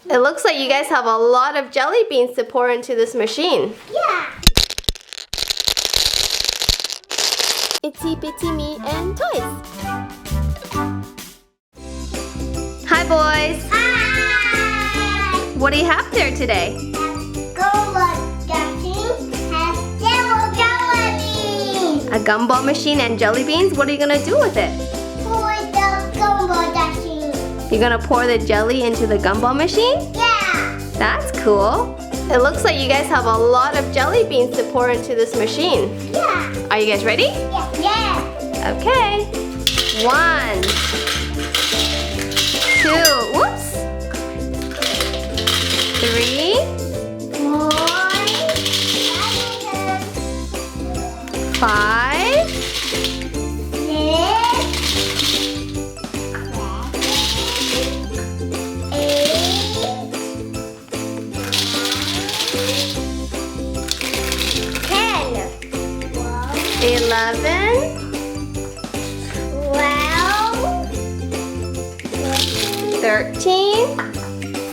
It looks like you guys have a lot of jelly beans to pour into this machine. Yeah. ittiBittiMi and Toyz. Hi boys. Hi. What do you have there today? A gumball machine and jelly beans? What are you gonna do with it? Pour the gumball machine. You're gonna pour the jelly into the gumball machine? Yeah. That's cool. It looks like you guys have a lot of jelly beans to pour into this machine. Yeah. Are you guys ready? Yeah. Yeah. Okay. 1, 2, whoops. 3, 5, 11, 12, 13,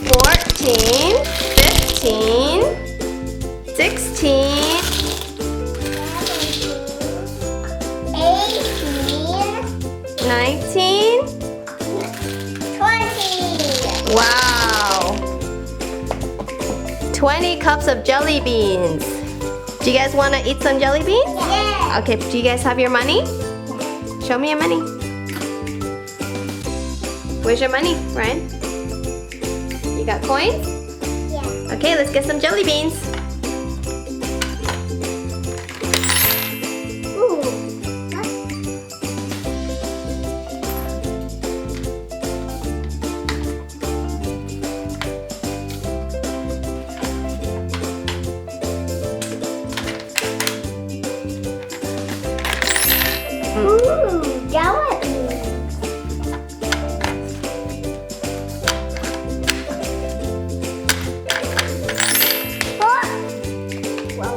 14, 15, 16, 19, 20. wow, 20 cups of jelly beans. Do you guys want to eat some jelly beans? Yeah. Okay, do you guys have your money? Show me your money. Where's your money, Ryan? You got coins? Yeah. Okay, let's get some jelly beans. Ooh. Ooh, jelly beans. Whoa.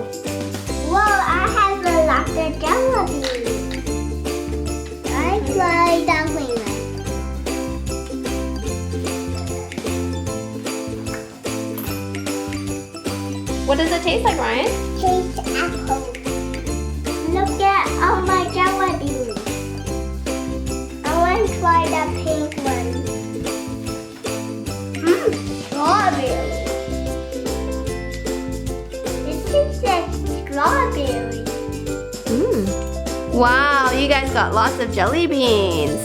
Whoa, I have a lot of jelly beans. I try dumpling it. What does it taste like, Ryan? Taste apple. Look at all my jelly beans. I want to try the pink one. Strawberry. It tastes like strawberry. Wow, you guys got lots of jelly beans.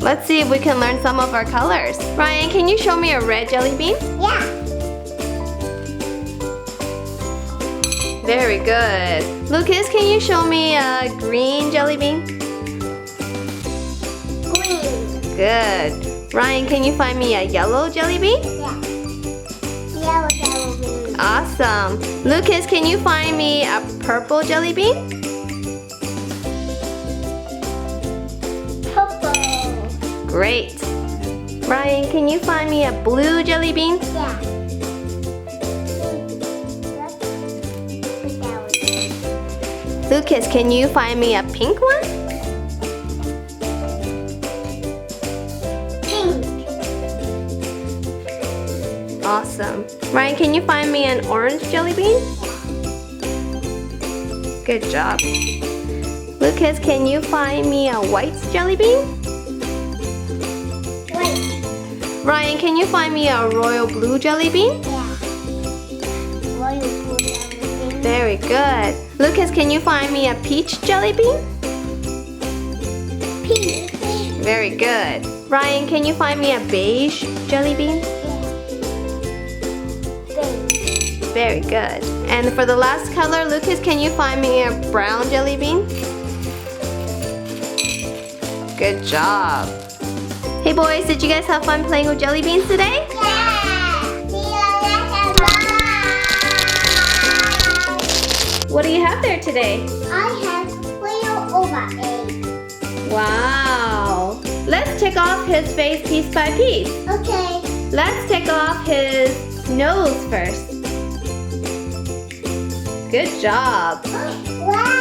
Let's see if we can learn some of our colors. Ryan, can you show me a red jelly bean? Yeah. Very good. Lucas, can you show me a green jelly bean? Green. Good. Ryan, can you find me a yellow jelly bean? Yeah. Yellow jelly bean. Awesome. Lucas, can you find me a purple jelly bean? Purple. Great. Ryan, can you find me a blue jelly bean? Yeah. Lucas, can you find me a pink one? Pink. Awesome. Ryan, can you find me an orange jelly bean? Good job. Lucas, can you find me a white jelly bean? White. Ryan, can you find me a royal blue jelly bean? Yeah. Royal blue jelly bean. Very good. Lucas, can you find me a peach jelly bean? Pink. Very good. Ryan, can you find me a beige jelly bean? Pink. Very good. And for the last color, Lucas, can you find me a brown jelly bean? Good job. Hey boys, did you guys have fun playing with jelly beans today? Yeah. See you later. Bye. What do you have there today? I have little over egg. Wow. Let's take off his face piece by piece. Okay. Let's take off his nose first. Good job. Wow.